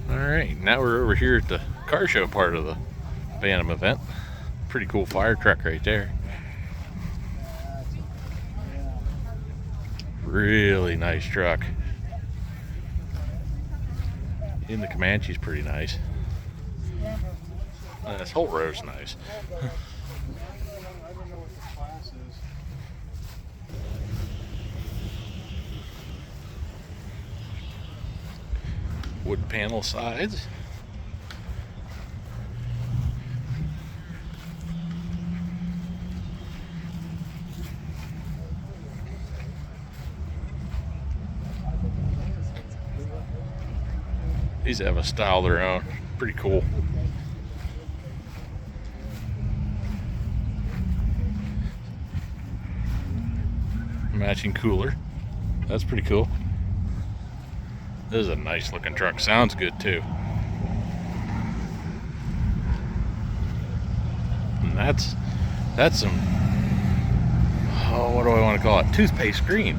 Alright, now we're over here at the car show part of the Bantam event. Pretty cool fire truck right there. Really nice truck. And the Comanche's pretty nice. This whole row's nice. Wood panel sides. These have a style of their own. Pretty cool. Matching cooler. That's pretty cool. This is a nice looking truck. Sounds good too. And that's some, oh, what do I want to call it? Toothpaste green.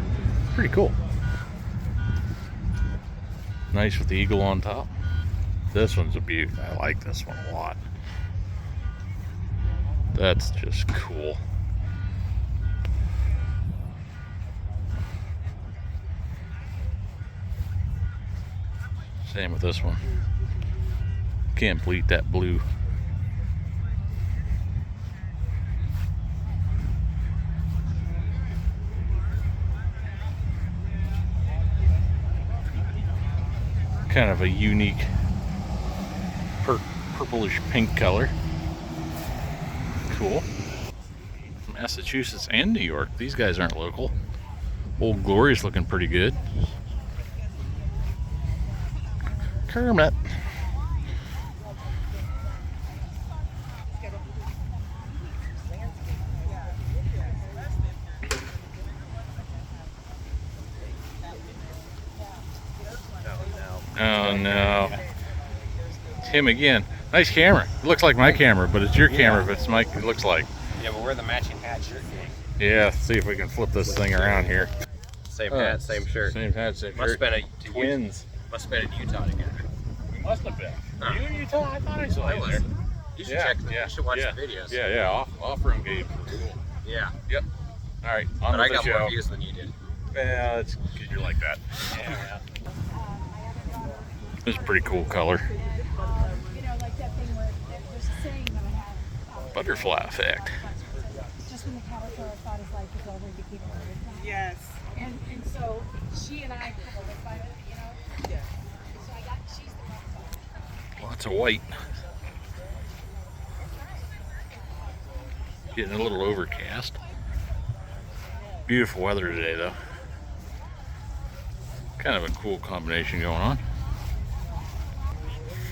Pretty cool. Nice with the eagle on top. This one's a beaut. I like this one a lot. That's just cool. Same with this one. Can't beat that blue. Kind of a unique purplish pink color. Cool. Massachusetts and New York. These guys aren't local. Old Glory's looking pretty good. Kermit. Oh no. It's him again. Nice camera. It looks like my camera, but it's your camera, but it's Mike. It looks like. Yeah, but we're the matching hat shirt gang. Yeah, see if we can flip this thing around here. Same hat, same shirt. Same hat, same Must shirt. have been Twins. Must have been in Utah together. We must have been. Are you in Utah? I thought I saw you there. You should check. You should watch the videos. Yeah. Off-road game. Cool. Yeah. Yep. All right. On But I with the got show. more views than you did. Yeah, it's because you're like that. Yeah. This is a pretty cool color. Butterfly effect. Just when the caterpillar thought his life was over, he became a butterfly. Yes. And so she and I, yeah. So I got, she's the one. Lots of white. Getting a little overcast. Beautiful weather today though. Kind of a cool combination going on.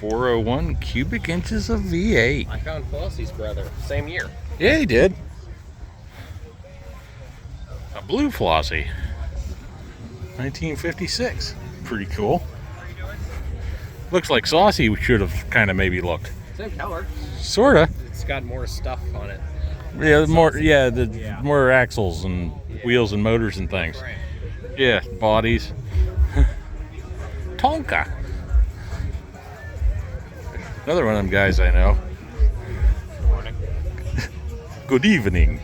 401 cubic inches of V8. I found Flossie's brother. Same year. Yeah, he did. A blue Flossie. 1956. Pretty cool. Looks like Saucy should have kind of maybe looked. Same color. Sorta. It's got more stuff on it. Yeah, more axles and wheels and motors and things. Right. Yeah, bodies. Tonka. Another one of them guys I know. Good morning. Good evening.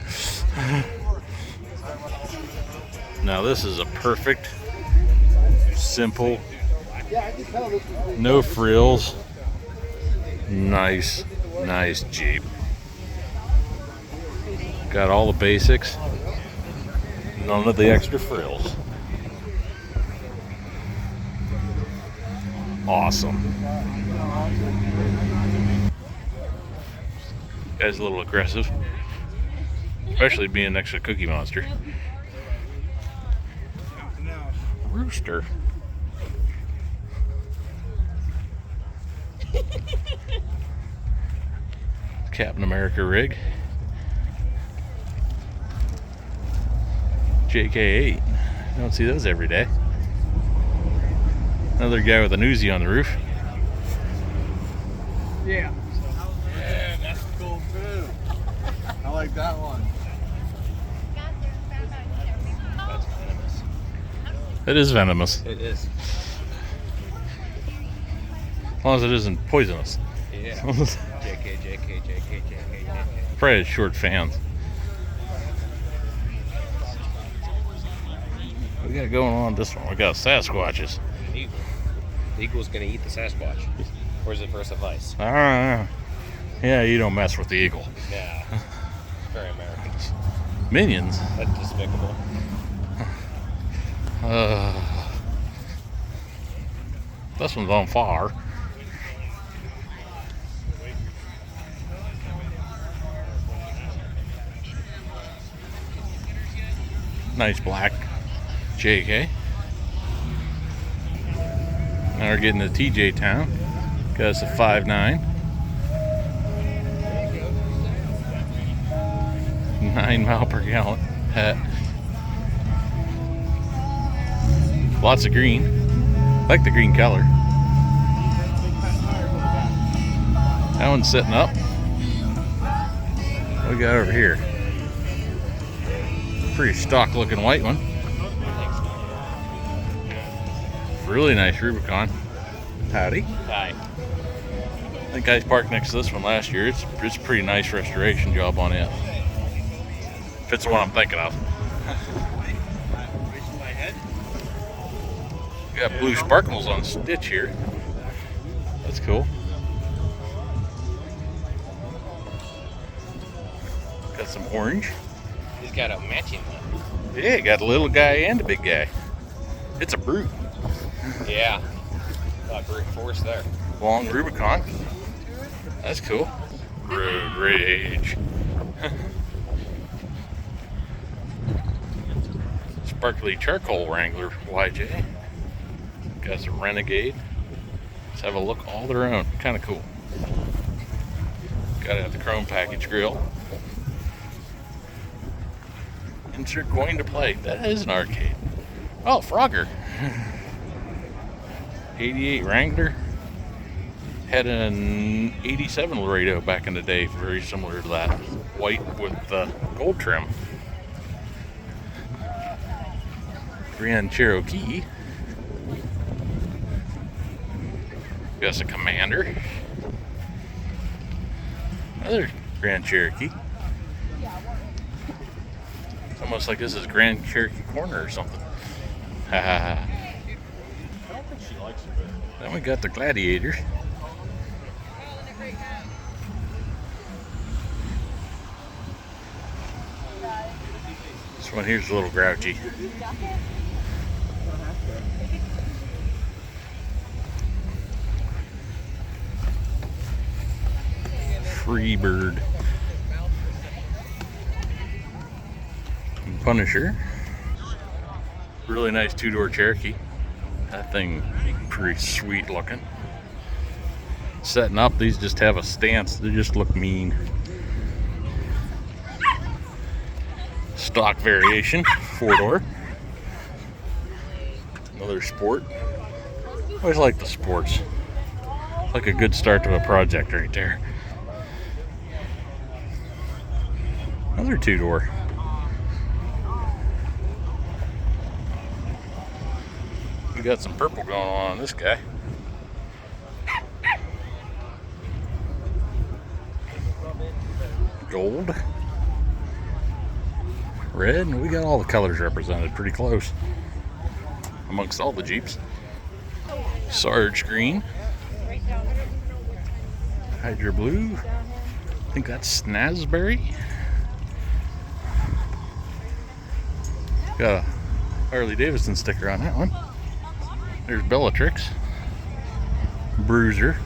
Now this is a perfect, simple, no frills, nice Jeep. Got all the basics, none of the extra frills. Awesome. Guy's a little aggressive, especially being next to Cookie Monster. Rooster. Captain America rig. JK8. You don't see those every day. Another guy with an Uzi on the roof. Yeah. Yeah, that's cool too. I like that one. That's venomous. It is venomous. It is. As long as it isn't poisonous. Yeah. JK. Probably short fans. We got going on this one. We got Sasquatches. Eagle. The eagle's gonna eat the Sasquatch. Or is it for suffice? I don't know. Yeah, you don't mess with the eagle. Yeah. Very American. Minions. That's despicable. This one's on fire. Nice black JK. Now we're getting to TJ Town. Got us a 5.9. 9 mile per gallon hat. Lots of green. Like the green color. That one's sitting up. What we got over here? Pretty stock looking white one. Really nice Rubicon. Howdy. Hi. I think I parked next to this one last year. It's a pretty nice restoration job on it. If it's the one I'm thinking of. We got blue sparkles on stitch here. That's cool. Got some orange. He's got a matching one. Yeah, got the little guy and the big guy. It's a brute. Yeah. Brute force there. Long Rubicon. That's cool. Road Rage. Sparkly Charcoal Wrangler YJ. Got some Renegade. Let's have a look all their own. Kind of cool. Got it at the chrome package grill. Insert going to play. That is an arcade. Oh, Frogger. 88 Wrangler. Had an 87 Laredo back in the day, very similar to that. White with gold trim. Grand Cherokee. Got a Commander. Another Grand Cherokee. It's almost like this is Grand Cherokee Corner or something. Ha ha ha. I don't think she likes it. Then we got the Gladiator. This one here's a little grouchy. Freebird. Punisher. Really nice two-door Cherokee. That thing pretty sweet looking. Setting up, these just have a stance. They just look mean. Stock variation, 4-door. Another sport. Always like the sports. Like a good start to a project right there. Another 2-door. We got some purple going on this guy. Gold. Red, and we got all the colors represented pretty close amongst all the Jeeps. Sarge green. Hydra blue. I think that's Snazberry. Got a Harley Davidson sticker on that one. There's Bellatrix. Bruiser.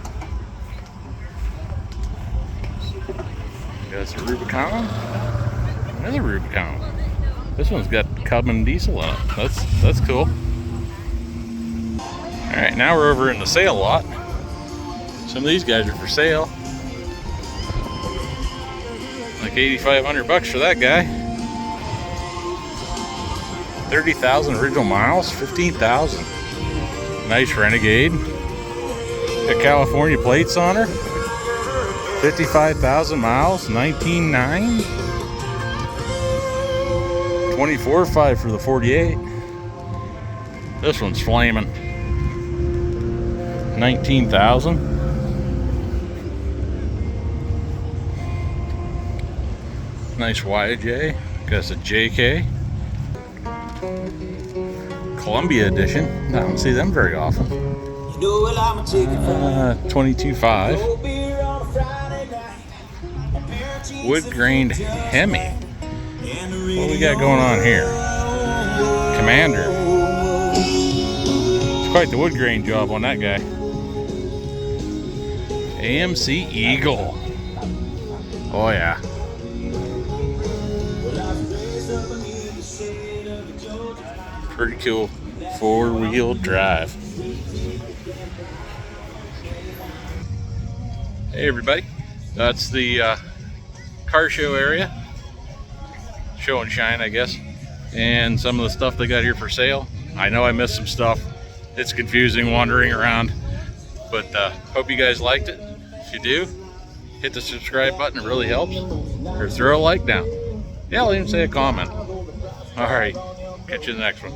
Got some Rubicon. Another Rubicon. This one's got Cub and Diesel in it. That's cool. Alright, now we're over in the sale lot. Some of these guys are for sale. Like $8,500 for that guy. 30,000 original miles, 15,000. Nice Renegade. Got California plates on her. 55,000 miles, 19.9. 24.5 for the 48. This one's flaming. 19,000. Nice YJ. Got a JK. Columbia edition. I don't see them very often. 22.5. Wood grained Hemi. What we got going on here? Commander. It's quite the wood grain job on that guy. AMC Eagle. Oh yeah. Pretty cool 4-wheel drive. Hey everybody, that's the car show area. Show and shine, I guess. And some of the stuff they got here for sale. I know I missed some stuff. It's confusing wandering around. But hope you guys liked it. If you do, hit the subscribe button, it really helps. Or throw a like down. Yeah, I'll even say a comment. Alright, catch you in the next one.